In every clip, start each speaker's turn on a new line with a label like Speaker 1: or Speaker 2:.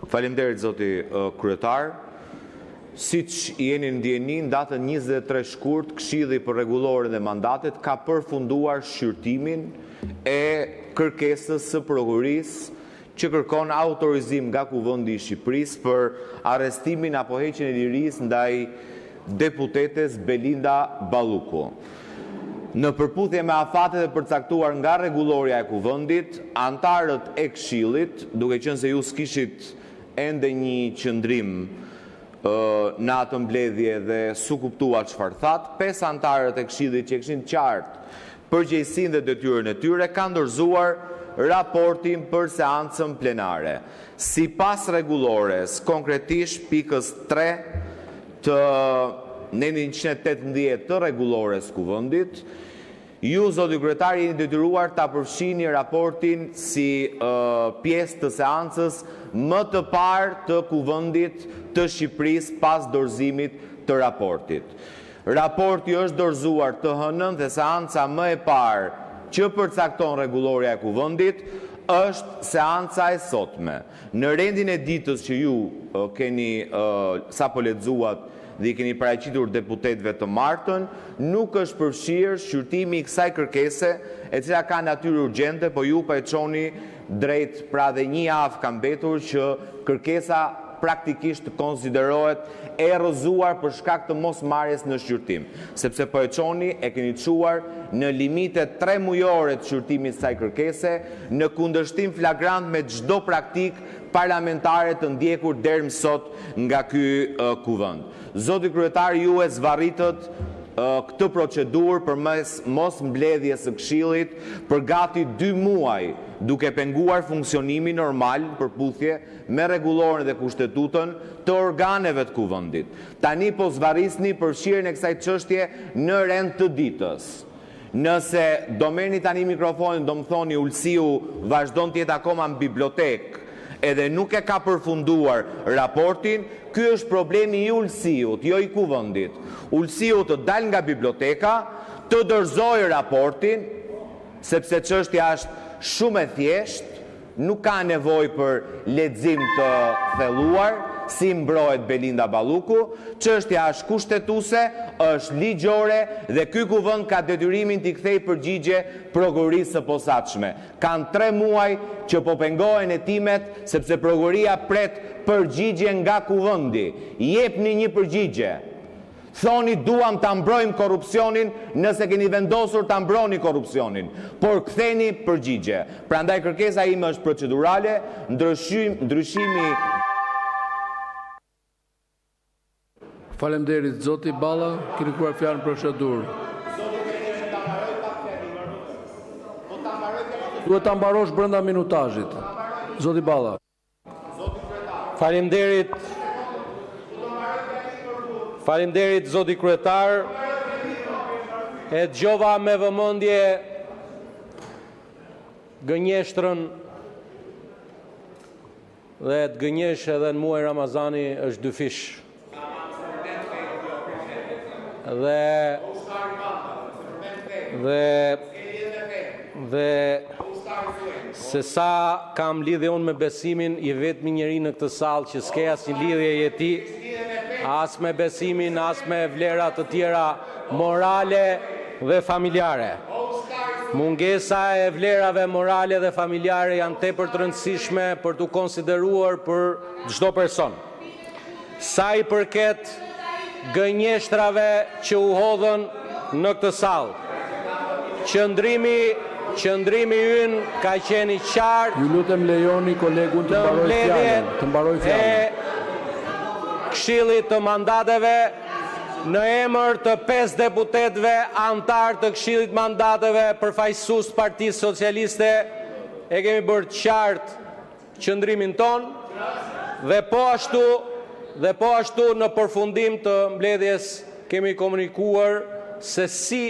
Speaker 1: Faleminderit zoti kryetar. Siç jeni ndjeni, datën 23 shkurt, Këshilli për Rregulloren e Mandatet ka përfunduar shqyrtimin e kërkesës së prokurisë që kërkon autorizim nga Kuvendi i Shqipërisë për arrestimin apo heqjen e lirisë ndaj deputetes Belinda Balluku. Në përputhje me afatet e përcaktuar nga rregulloria e Kuvendit, antarët e Këshillit, duke qenë se ju s'kishit ende një qëndrim në atë mbledhje dhe su kuptua çfarë thatë, 5 antarët e Këshillit që kishin qartë përgjegjësinë dhe detyrën e tyre kanë dorëzuar raportin për seancën plenare. Sipas rregullores, konkretisht pikës 3 të neni 118 të rregullores Kuvendit, ju, zoti kryetar, jeni detyruar ta përfshini raportin si pjesë të seancës më të parë të Kuvendit të Shqipërisë pas dorëzimit të raportit. Raporti është dorëzuar të hënën dhe seanca më e parë që përcakton rregulloria e Kuvendit është seanca e sotme. Në rendin e ditës që ju keni sapo lexuat dhe i keni paraqitur deputetëve të martën, nuk është përfshirë shqyrtimi i kësaj kërkese, e cila ka natyrë urgjente, po ju pa e çoni drejt, pra dhe një javë ka mbetur që kërkesa praktikisht konsiderohet e rrëzuar për shkak të mosmarrjes në shqyrtim, sepse po e çoni e keni çuar në limitet 3 mujore të shqyrtimit të kësaj kërkese, në kundërshtim flagrant me çdo praktik parlamentare të ndjekur deri më sot nga ky kuvend. Zoti kryetar, ju e zvarritët këtë procedurë përmes mos mbledhjes së Këshillit për gati 2 muaj, duke penguar funksionimin normal përputhje me rregulloren dhe kushtetutën të organeve të Kuvendit. Tani po zvarrisni përfshirjen e kësaj çështje në rend të ditës. Nëse do merrni tani mikrofonin, do më thoni Ulsiu vazhdon të jetë akoma në bibliotekë, edhe nuk e ka përfunduar raportin, ky është problemi i Ulsiut, jo i Kuvendit. Ulsiu të dal nga biblioteka, të dorëzojë raportin, sepse çështja është shumë e thjeshtë, nuk ka nevojë për lexim të thelluar, si mbrohet Belinda Balluku, çështja është kushtetuese, është ligjore dhe ky kuvend ka detyrimin t'i kthejë përgjigje prokurisë së posaçme. Kanë 3 muaj që po pengohen hetimet sepse prokuria pret përgjigje nga kuvendi. Jepni një përgjigje. Thoni duam ta mbrojmë korrupsionin nëse keni vendosur ta mbroni korrupsionin, por ktheni përgjigje. Prandaj kërkesa ime është procedurale, ndryshimi.
Speaker 2: Faleminderit, zoti Balla, keni kërkuar fjalën për procedurë. Duhet ta mbarosh brenda minutazhit. Zoti Balla.
Speaker 3: Faleminderit. Faleminderit, zoti kryetar. E dëgjova me vëmendje gënjeshtrën dhe të gënjesh edhe në muaj Ramazani është dyfish. Dhe se sa kam lidhje unë me besimin, i vetmi njeri në këtë sallë që s'ke asnjë lidhje jeti, as me besimin, as me vlerat të tjera morale dhe familjare. Mungesa e vlerave morale dhe familjare janë tepër të rëndësishme për t'u konsideruar për çdo person. Sa i përket gënjeshtrave që u hodhën në këtë sallë, qëndrimi ynë ka qenë i qartë.
Speaker 2: Ju lutem lejoni kolegun të mbaroj fjalën.
Speaker 3: Këshillit të mandateve në emër të 5 deputetëve antar të Këshillit mandateve përfaqësues të Partisë Socialiste e kemi bërë qartë qëndrimin ton dhe po ashtu në përfundim të mbledhjes kemi komunikuar se si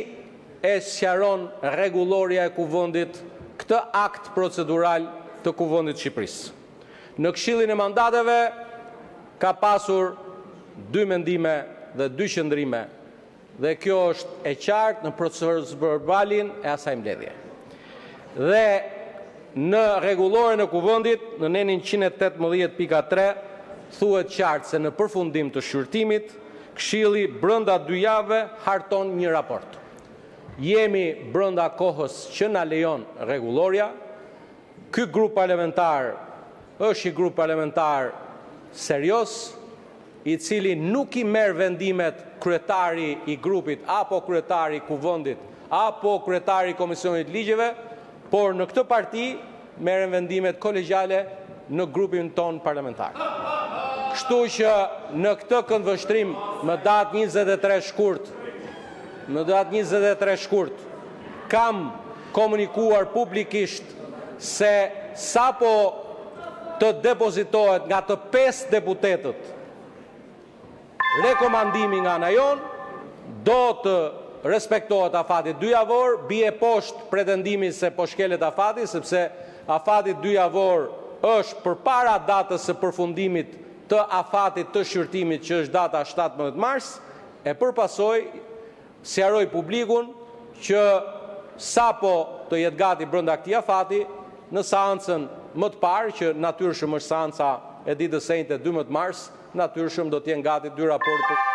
Speaker 3: e sqaron rregulloria e Kuvendit këtë akt procedural të Kuvendit të Shqipërisë. Në Këshillin e mandateve ka pasur 2 mendime dhe 2 qëndrime dhe kjo është e qartë në procedurin verbalin e asaj mbledhje. Dhe në rregulloren e kuvendit në nenin 118.3 thuhet qartë se në përfundim të shqyrtimit Këshilli brenda 2 javëve harton një raport. Jemi brenda kohës që na lejon rregulloria. Ky grup parlamentar është një grup parlamentar serios, i cili nuk i merr vendimet kryetari i grupit apo kryetari i kuvendit apo kryetari i Komisionit Ligjeve, por në këtë parti merren vendimet kolegjiale në grupin ton parlamentar. Kështu që në këtë këndvështrim më datë 23 shkurt, kam komunikuar publikisht se sapo të depozitohet nga të 5 deputetët rekomandimi nga ana jon, do të respektohet afati 2 javor, bie poshtë pretendimi se po shkelet afati, sepse afati 2 javor është përpara datës së përfundimit të afatit të shqyrtimit që është data 17 mars, e përpasoj sqaroj publikun që sapo të jetë gati brenda këtij afati, në seancën më të parë, që natyrshëm është seanca e ditës së njëjtë 12 mars, natyrshëm do të jenë gati 2 raporte.